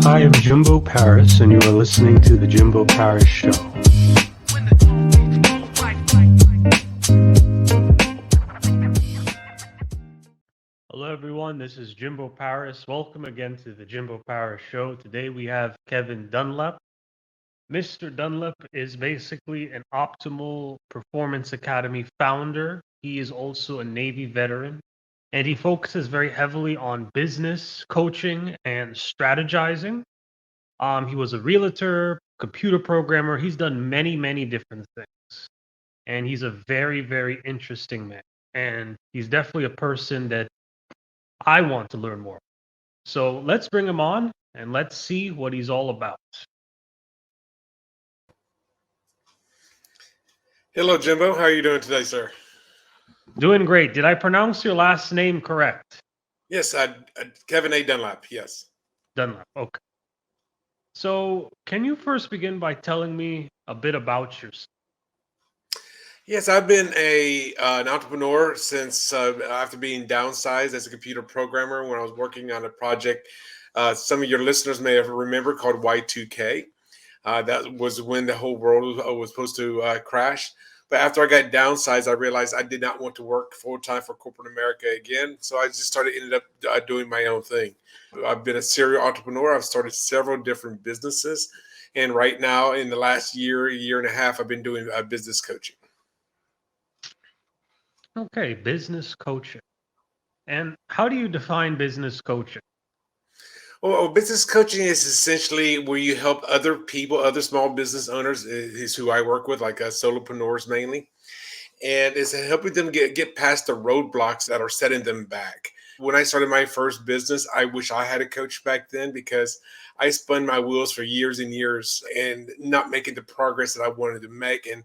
I am Jimbo Paris, and you are listening to The Jimbo Paris Show. Hello, everyone. This is Jimbo Paris. Welcome again to The Jimbo Paris Show. Today we have Kevin Dunlap. Mr. Dunlap is basically an Optimal Performance Academy founder. He is also a Navy veteran, and he focuses very heavily on business coaching and strategizing. He was a realtor, computer programmer. He's done many, many different things. And he's a very, very interesting man. And he's definitely a person that I want to learn more. So let's bring him on and let's see what he's all about. Hello, Jimbo. How are you doing today, sir? Doing great. Did I pronounce your last name correct? Yes, Kevin A. Dunlap. Yes. Dunlap. Okay. So can you first begin by telling me a bit about yourself? Yes, I've been an entrepreneur since after being downsized as a computer programmer when I was working on a project. Some of your listeners may have remembered called Y2K. That was when the whole world was supposed to crash. But after I got downsized, I realized I did not want to work full time for corporate America again. So I just ended up doing my own thing. I've been a serial entrepreneur. I've started several different businesses. And right now, in the last year and a half, I've been doing business coaching. Okay, business coaching. And how do you define business coaching? Well, business coaching is essentially where you help other people, other small business owners, is who I work with, like solopreneurs mainly, and it's helping them get past the roadblocks that are setting them back. When I started my first business, I wish I had a coach back then because I spun my wheels for years and years and not making the progress that I wanted to make, and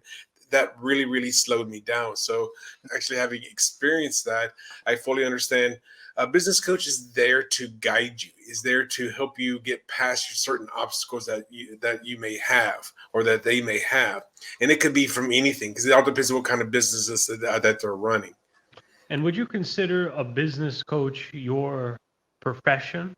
that really, really slowed me down. So, actually, having experienced that, I fully understand. A business coach is there to guide you, is there to help you get past certain obstacles that you may have or that they may have, and it could be from anything because it all depends on what kind of businesses that they're running. And would you consider a business coach your profession?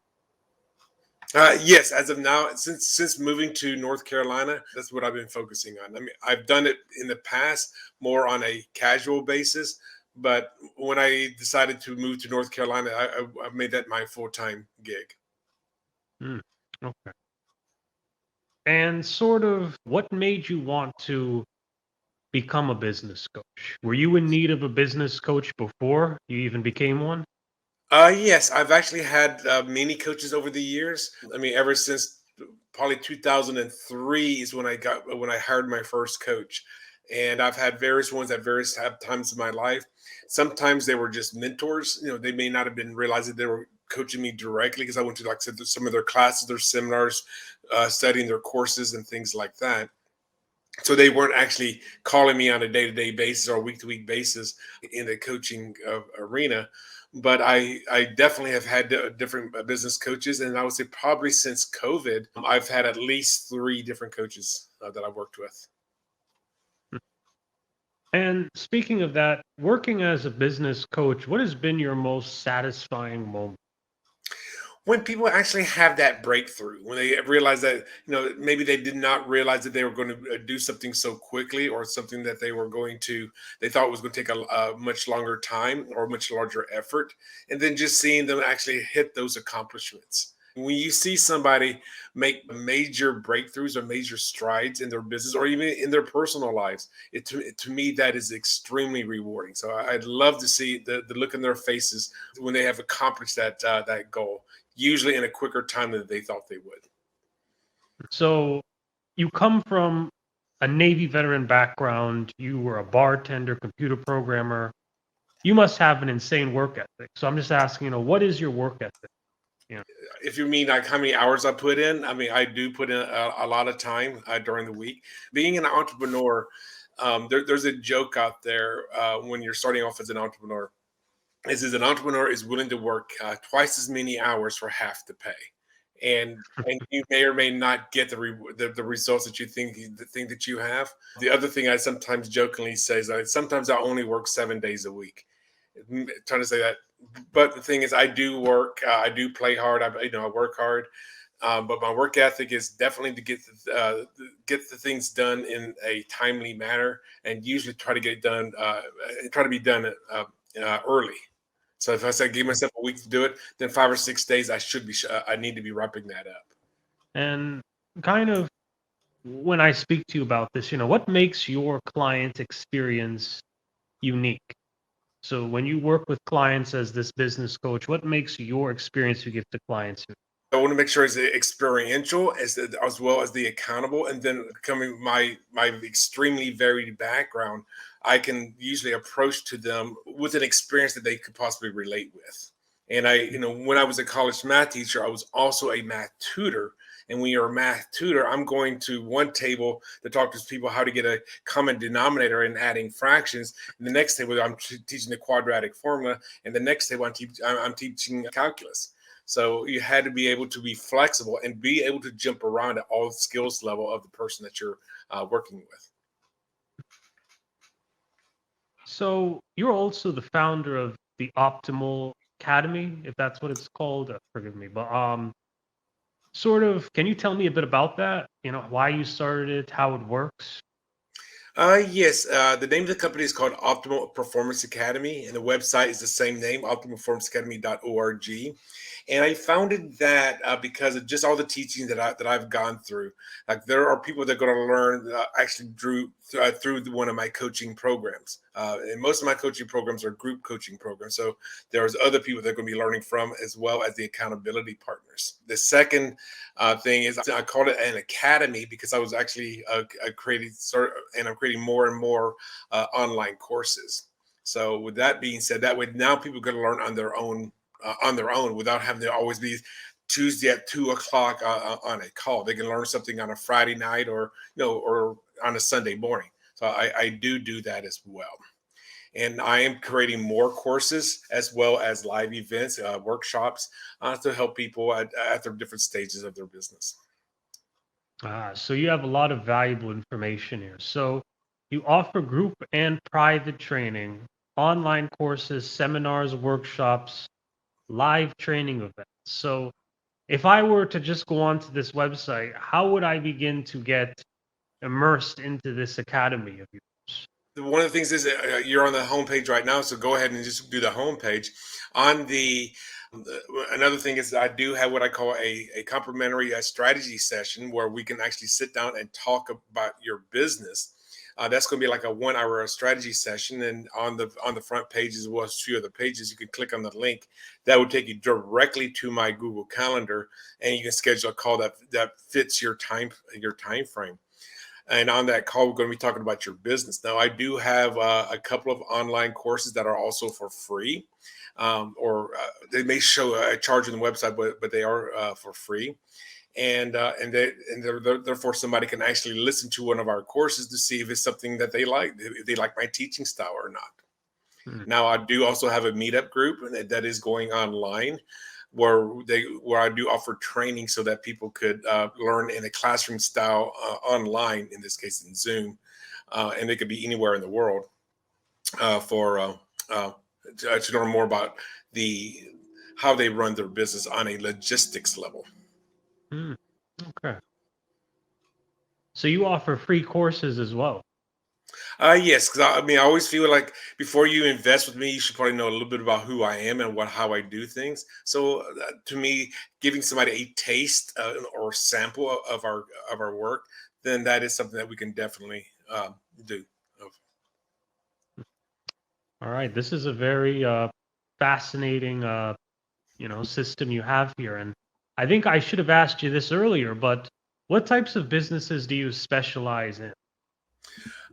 Yes, as of now, since moving to North Carolina, that's what I've been focusing on. I mean, I've done it in the past more on a casual basis, but when I decided to move to North Carolina, I made that my full time gig. Hmm, okay. And sort of what made you want to become a business coach? Were you in need of a business coach before you even became one? Yes, I've actually had many coaches over the years. I mean, ever since probably 2003 is when I hired my first coach, and I've had various ones at various times in my life. Sometimes they were just mentors. You know, they may not have been realizing they were coaching me directly because I went to, like I said, some of their classes, their seminars, studying their courses and things like that. So they weren't actually calling me on a day-to-day basis or week-to-week basis in the coaching arena, but I definitely have had different business coaches, and I would say probably since COVID I've had at least three different coaches that I've worked with. And speaking of that, working as a business coach, what has been your most satisfying moment? When people actually have that breakthrough, when they realize that, maybe they did not realize that they were going to do something so quickly, or something that they thought was going to take a much longer time or much larger effort, and then just seeing them actually hit those accomplishments. When you see somebody make major breakthroughs or major strides in their business or even in their personal lives, to me, that is extremely rewarding. So I'd love to see the look in their faces when they have accomplished that goal, usually in a quicker time than they thought they would. So you come from a Navy veteran background, you were a bartender, computer programmer. You must have an insane work ethic. So I'm just asking, what is your work ethic? Yeah. If you mean like how many hours I put in, I mean, I do put in a lot of time during the week. Being an entrepreneur, there's a joke out there when you're starting off as an entrepreneur. Is an entrepreneur is willing to work twice as many hours for half the pay, and you may or may not get the results that you think that you have. The other thing I sometimes jokingly say is that sometimes I only work 7 days a week. Trying to say that, but the thing is, I do work. I do play hard. I work hard. But my work ethic is definitely to get the things done in a timely manner, and usually try to get it done, try to be done early. So if I say give myself a week to do it, then 5 or 6 days I should be. I need to be wrapping that up. And kind of when I speak to you about this, what makes your client experience unique? So when you work with clients as this business coach, what makes your experience you give to clients unique? I want to make sure it's experiential as well as the accountable, and then coming my extremely varied background, I can usually approach to them with an experience that they could possibly relate with. And when I was a college math teacher, I was also a math tutor. And when you're a math tutor, I'm going to one table to talk to people how to get a common denominator in adding fractions. And the next table, I'm teaching the quadratic formula. And the next table, I'm teaching calculus. So you had to be able to be flexible and be able to jump around at all skills level of the person that you're working with. So you're also the founder of the Optimal Academy, if that's what it's called. Forgive me, but sort of, can you tell me a bit about that? Why you started it, how it works? Yes, the name of the company is called Optimal Performance Academy, and the website is the same name, optimalperformanceacademy.org. And I founded that because of just all the teaching that I've gone through. Like there are people that are going to learn actually through one of my coaching programs, and most of my coaching programs are group coaching programs. So there's other people that are going to be learning from, as well as the accountability partners. The second thing is I called it an academy because I was actually and I'm creating more and more online courses. So with that being said, that way now people can learn on their own without having to always be Tuesday at 2 o'clock on a call. They can learn something on a Friday night, or or on a Sunday morning. So I do that as well. And I am creating more courses as well as live events, workshops to help people at their different stages of their business. So you have a lot of valuable information here. So you offer group and private training, online courses, seminars, workshops, live training events. So if I were to just go onto this website, how would I begin to get immersed into this academy of yours? One of the things is you're on the homepage right now, so go ahead and just do the homepage. On another thing is I do have what I call a complimentary strategy session where we can actually sit down and talk about your business. That's going to be like a 1 hour strategy session, and on the front page as well as a few other pages, you can click on the link that would take you directly to my Google Calendar, and you can schedule a call that fits your time frame. And on that call, we're going to be talking about your business. Now, I do have a couple of online courses that are also for free, or they may show a charge on the website, but they are for free. Therefore somebody can actually listen to one of our courses to see if it's something that they like, if they like my teaching style or not. Hmm. Now, I do also have a meetup group that is going online, where I do offer training so that people could learn in a classroom style online, in this case in Zoom, and they could be anywhere in the world for to learn more about the how they run their business on a logistics level. Hmm. Okay. So you offer free courses as well. Yes, because I mean, I always feel like before you invest with me, you should probably know a little bit about who I am and how I do things. So, to me, giving somebody a taste or sample of our work, then that is something that we can definitely do. All right. This is a very fascinating system you have here. And I think I should have asked you this earlier, but what types of businesses do you specialize in?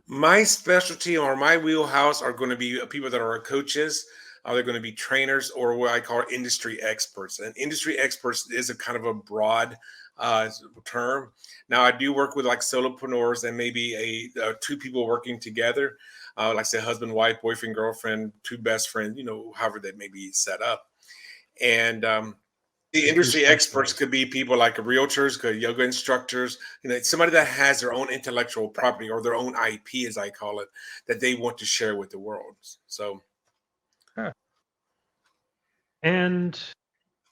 My specialty or my wheelhouse are going to be people that are coaches. They're going to be trainers, or what I call industry experts. And industry experts is a kind of a broad uh, term. Now, I do work with like solopreneurs and maybe two people working together, like say husband, wife, boyfriend, girlfriend, two best friends. However that may be set up. And the So you industry experts specialize. could be people like realtors, could yoga instructors, somebody that has their own intellectual property or their own IP, as I call it, that they want to share with the world. So, Sure. And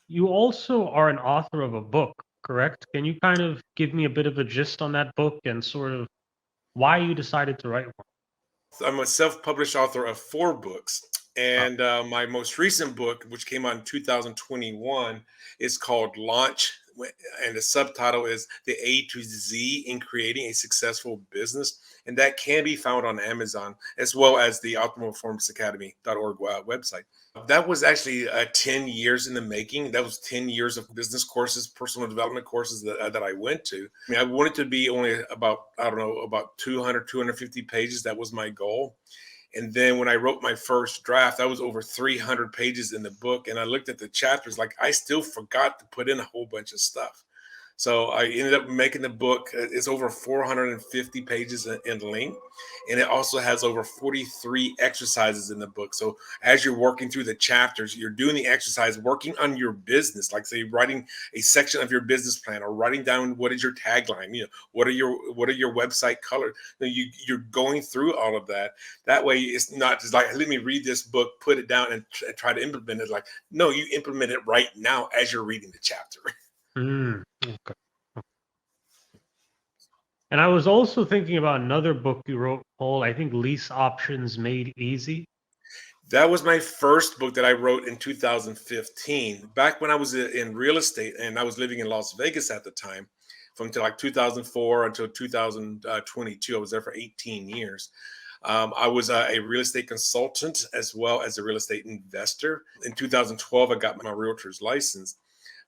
you also are an author of a book. correct? Can you kind of give me a bit of a gist on that book and sort of why you decided to write one? I'm a self-published author of 4 books, Uh, and my most recent book, which came out in 2021, is called Launch, and the subtitle is "The A to Z in Creating a Successful Business," and that can be found on Amazon as well as the OptimalPerformanceAcademy.org website. That was actually 10 years in the making. That was 10 years of business courses, personal development courses that I went to. I mean, I wanted to be only about, I don't know, about 200, 250 pages. That was my goal. And then when I wrote my first draft, I was over 300 pages in the book. And I looked at the chapters, like I still forgot to put in a whole bunch of stuff. So I ended up making the book. It's over 450 pages in length, and it also has over 43 exercises in the book. So as you're working through the chapters, you're doing the exercise, working on your business, like say writing a section of your business plan or writing down what is your tagline. What are your website colors. You're going through all of that. That way, it's not just like let me read this book, put it down, and try to implement it. Like no, you implement it right now as you're reading the chapter. okay. And I was also thinking about another book you wrote called, I think, Lease Options Made Easy. That was my first book that I wrote in 2015. Back when I was in real estate and I was living in Las Vegas at the time, from to like 2004 until 2022. I was there for 18 years. I was a real estate consultant as well as a real estate investor. In 2012, I got my realtor's license.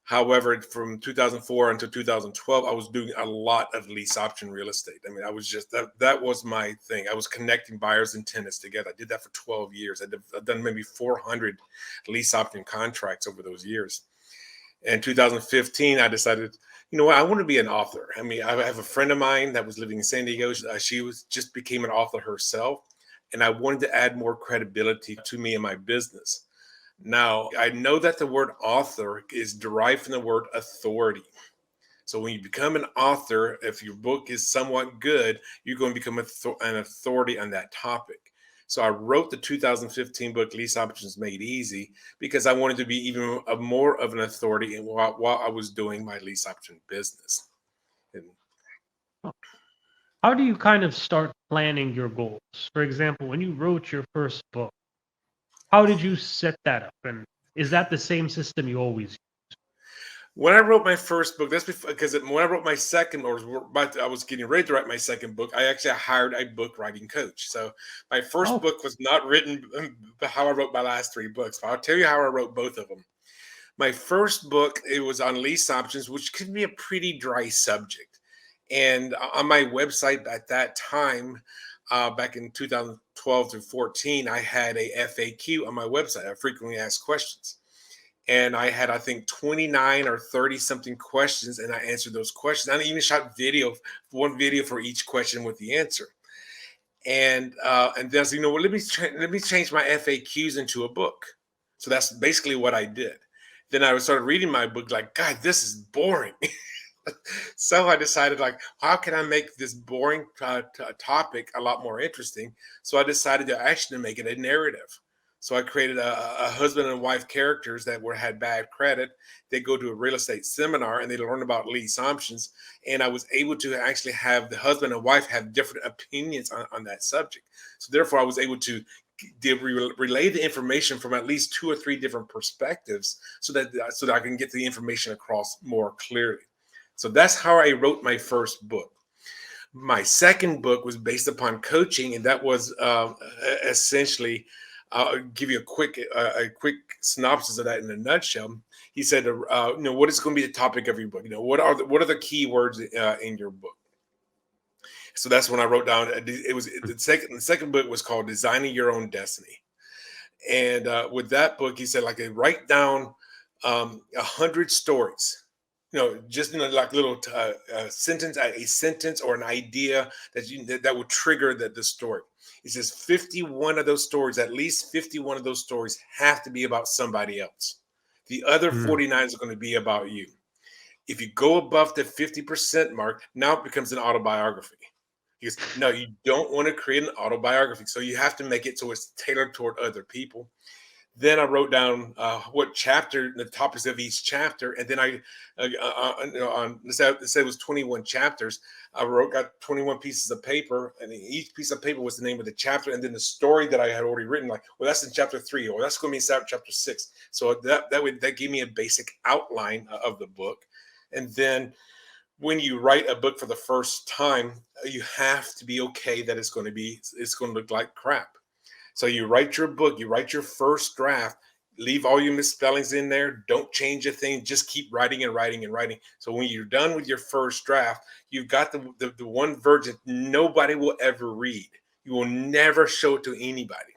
However, from 2004 until 2012, I was doing a lot of lease option real estate. I mean, I was just that was my thing. I was connecting buyers and tenants together. I did that for 12 years. I've done maybe 400 lease option contracts over those years. In 2015, I decided, you know what, I want to be an author. I mean, I have a friend of mine that was living in San Diego. She was just became an author herself, and I wanted to add more credibility to me and my business. Now, I know that the word author is derived from the word authority. So when you become an author, if your book is somewhat good, you're going to become an authority on that topic. So I wrote the 2015 book, Lease Options Made Easy, because I wanted to be even more of an authority while I was doing my lease option business. And How do you kind of start planning your goals? For example, when you wrote your first book, how did you set that up? And is that the same system you always use? when I wrote my first book, that's because when I wrote my second, I was getting ready to write my second book. I actually hired a book writing coach. So my first Oh, book was not written how I wrote my last 3 books. But I'll tell you how I wrote both of them. My first book, it was on lease options, which could be a pretty dry subject. And on my website at that time, back in 2012 to 14, I had a FAQ on my website, I frequently asked questions. And I had, I think, 29 or 30 something questions, and I answered those questions. I even shot one video for each question with the answer. And then I said, well, let me change my FAQs into a book. So that's basically what I did. Then I started reading my book, like, God, this is boring. So I decided, like, how can I make this boring topic a lot more interesting? So I decided to actually make it a narrative. So I created a husband and wife characters that had bad credit. They go to a real estate seminar and they learn about lease options. And I was able to actually have the husband and wife have different opinions on that subject. So therefore, I was able to relay the information from at least 2 or 3 different perspectives, so that I can get the information across more clearly. So that's how I wrote my first book. My second book was based upon coaching, and that was essentially. I'll give you a quick synopsis of that in a nutshell. He said, what is going to be the topic of your book? What are the key words in your book? So that's when I wrote down. It was the second book was called Designing Your Own Destiny, and with that book, he said, like, write down 100 stories. Just like little sentence, a sentence or an idea that would trigger the story. He says 51 of those stories, at least 51 of those stories, have to be about somebody else. The other mm, 49 are going to be about you. If you go above the 50% mark, now it becomes an autobiography. He goes, no, you don't want to create an autobiography. So you have to make it so it's tailored toward other people. Then I wrote down what chapter, the topics of each chapter, and then on let's say it was 21 chapters. Got 21 pieces of paper, and each piece of paper was the name of the chapter, and then the story that I had already written. Like, well, that's in chapter 3, or that's going to be in chapter 6. So that gave me a basic outline of the book, and then when you write a book for the first time, you have to be okay that it's going to look like crap. So you write your book, you write your first draft, leave all your misspellings in there, don't change a thing, just keep writing and writing and writing. So when you're done with your first draft, you've got the one version nobody will ever read. You will never show it to anybody.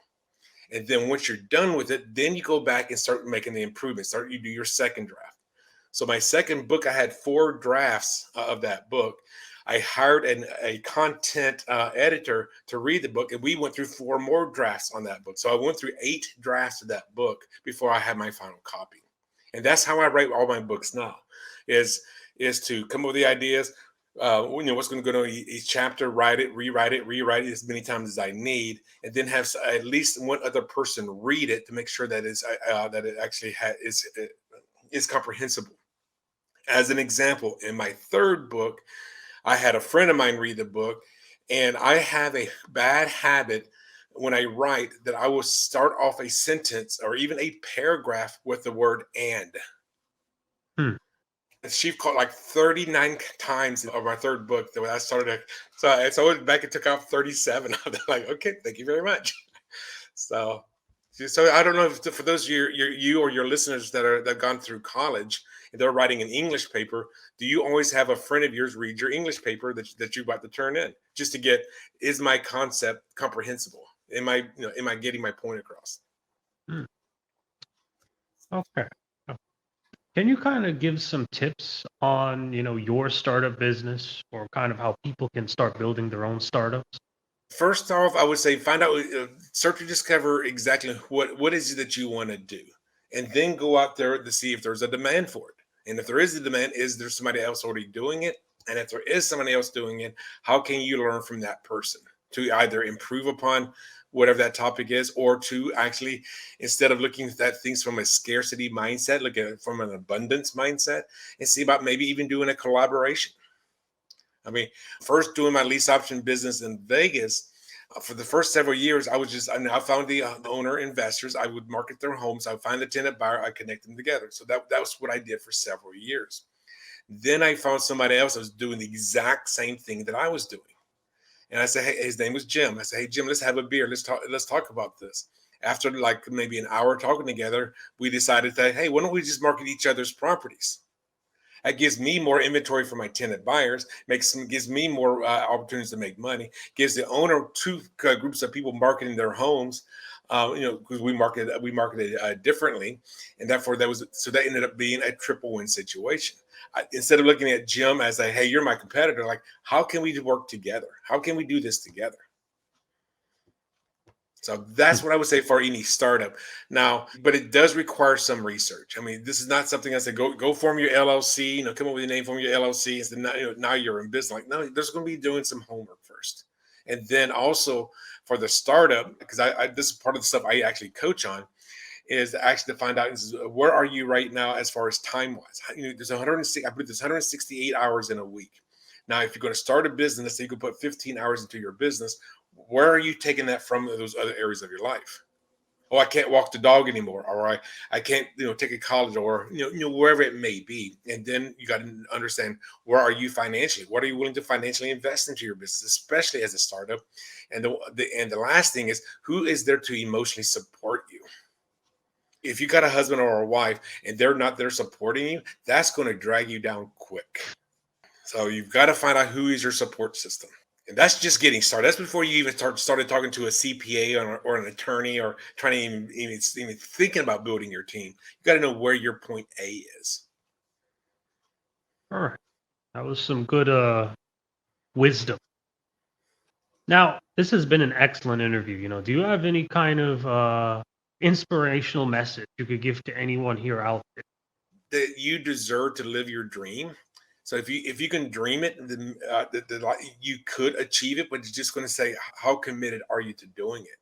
And then once you're done with it, then you go back and start making the improvements. You do your second draft. So my second book, I had 4 drafts of that book. I hired a content editor to read the book, and we went through 4 more drafts on that book. So I went through 8 drafts of that book before I had my final copy. And that's how I write all my books now. Is is to come up with the ideas. What's going to go to each chapter, write it, rewrite it as many times as I need, and then have at least one other person read it to make sure that it actually is comprehensible. As an example, in my third book, I had a friend of mine read the book, and I have a bad habit when I write that I will start off a sentence or even a paragraph with the word and. Hmm. And she called like 39 times of my third book that when I started. So I went back and took off 37 of them. Like, okay, thank you very much. So, so I don't know if for those of you or your listeners that have gone through college and they're writing an English paper, do you always have a friend of yours read your English paper that you're about to turn in just to get, is my concept comprehensible? Am I getting my point across? Hmm. Okay. Can you kind of give some tips on, your startup business or kind of how people can start building their own startups? First off, I would say find out, start to discover exactly what is it that you want to do, and then go out there to see if there's a demand for it. And if there is a demand, is there somebody else already doing it? And if there is somebody else doing it, how can you learn from that person to either improve upon whatever that topic is, or to actually, instead of looking at things from a scarcity mindset, look at it from an abundance mindset and see about maybe even doing a collaboration. I mean, first doing my lease option business in Vegas, for the first several years, I found the owner investors. I would market their homes. I would find the tenant buyer. I connect them together. So that was what I did for several years. Then I found somebody else that was doing the exact same thing that I was doing. And I said, hey, his name was Jim. I said, hey, Jim, let's have a beer. Let's talk about this. After like maybe an hour talking together, we decided that, hey, why don't we just market each other's properties? That gives me more inventory for my tenant buyers, gives me more opportunities to make money, gives the owner 2 groups of people marketing their homes. Because we marketed differently, and therefore that ended up being a triple win situation. Instead of looking at Jim as a, hey, you're my competitor, like, how can we work together? How can we do this together? So Hmm. that's what I would say for any startup. Now, but it does require some research. I mean, this is not something I say go form your LLC. Come up with a name, form your LLC, and then now you're in business. Like, no, there's going to be doing some homework first, and then also for the startup, because I this is part of the stuff I actually coach on, is actually to find out where are you right now as far as time wise. There's 106. I believe there's 168 hours in a week. Now, if you're going to start a business, let's say you could put 15 hours into your business, where are you taking that from those other areas of your life? Oh, I can't walk the dog anymore, or I can't, take a college, or wherever it may be. And then you got to understand, where are you financially? What are you willing to financially invest into your business, especially as a startup? And the last thing is, who is there to emotionally support you? If you got a husband or a wife and they're not there supporting you, that's going to drag you down quick. So you've got to find out who is your support system. And that's just getting started. That's before you even started talking to a CPA or an attorney, or trying to even thinking about building your team. You got to know where your point A is. All right. That was some good wisdom. Now, this has been an excellent interview. Do you have any kind of inspirational message you could give to anyone here out there? That you deserve to live your dream. So if you can dream it, then you could achieve it. But it's just going to say, how committed are you to doing it?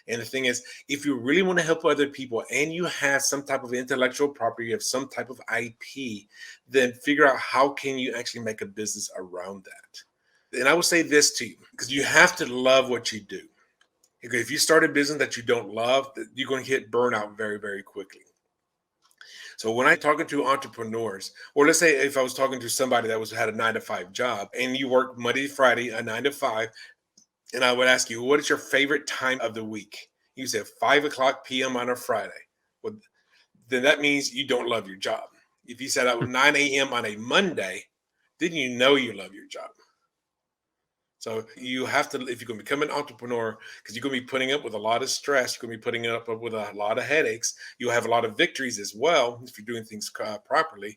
And the thing is, if you really want to help other people and you have some type of intellectual property, you have some type of IP, then figure out how can you actually make a business around that. And I will say this to you, because you have to love what you do. Okay, if you start a business that you don't love, you're going to hit burnout very, very quickly. So when I'm talking to entrepreneurs, or let's say if I was talking to somebody that was had a 9 to 5 job and you work Monday to Friday, a 9 to 5, and I would ask you, what is your favorite time of the week? You said 5 o'clock p.m. on a Friday. Well, then that means you don't love your job. If you said at 9 a.m. on a Monday, then you know you love your job. So you have to, if you're going to become an entrepreneur, because you're going to be putting up with a lot of stress, you're going to be putting up with a lot of headaches. You'll have a lot of victories as well if you're doing things properly.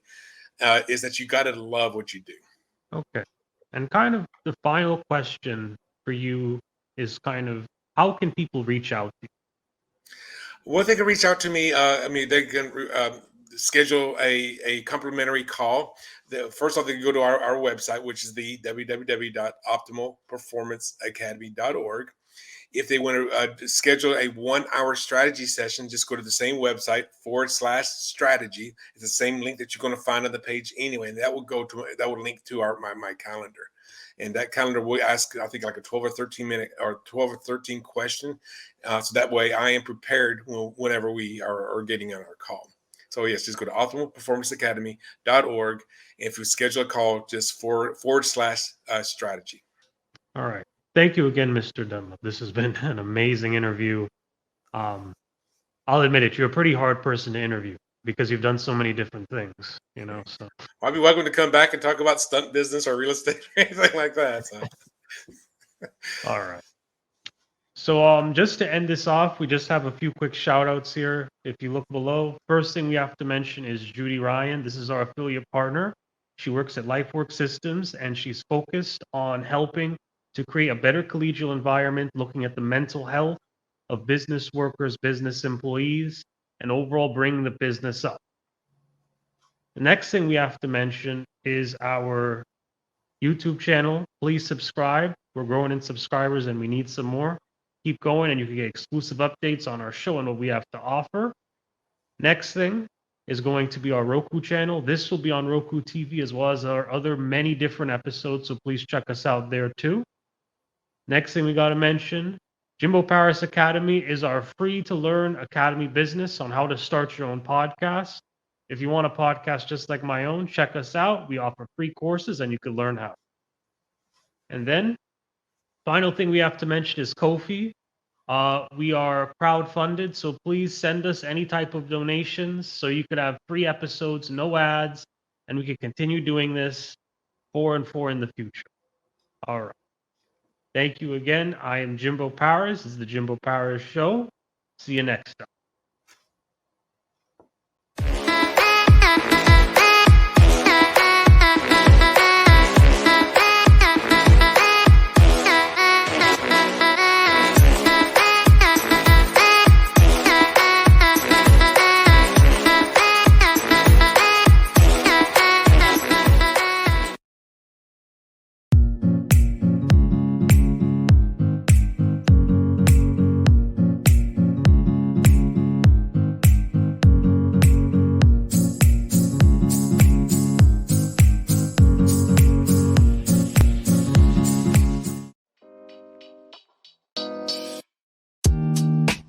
Is that you got to love what you do. Okay. And kind of the final question for you is kind of how can people reach out to you? Well, they can reach out to me. They can schedule a complimentary call. First off, they can go to our website, which is the www.optimalperformanceacademy.org. If they want to schedule a 1 hour strategy session, just go to the same website /strategy. It's the same link that you're going to find on the page anyway, and that will link to my calendar. And that calendar will ask, I think, like a 12 or 13 minute or 12 or 13 question. So that way I am prepared whenever we are getting on our call. So yes, just go to optimalperformanceacademy.org. And if you schedule a call, just /strategy. All right. Thank you again, Mr. Dunlap. This has been an amazing interview. I'll admit it, you're a pretty hard person to interview because you've done so many different things, so. I'll be welcome to come back and talk about stunt business or real estate or anything like that. So. All right. So just to end this off, we just have a few quick shout outs here. If you look below, first thing we have to mention is Judy Ryan. This is our affiliate partner. She works at LifeWork Systems and she's focused on helping to create a better collegial environment, looking at the mental health of business workers, business employees, and overall bringing the business up. The next thing we have to mention is our YouTube channel. Please subscribe. We're growing in subscribers and we need some more. Keep going and you can get exclusive updates on our show and what we have to offer. Next thing is going to be our Roku channel. This will be on Roku TV as well as our other many different episodes, so please check us out there too. Next thing we got to mention, Jimbo Paris Academy is our free to learn academy business on how to start your own podcast. If you want a podcast just like my own, check us out. We offer free courses and you can learn how. And then, final thing we have to mention is Ko-fi. We are crowdfunded, so please send us any type of donations so you could have free episodes, no ads, and we can continue doing this 4 and 4 in the future. All right. Thank you again. I am Jimbo Paris. This is the Jimbo Paris Show. See you next time.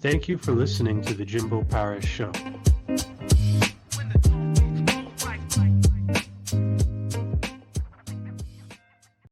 Thank you for listening to the Jimbo Paris Show.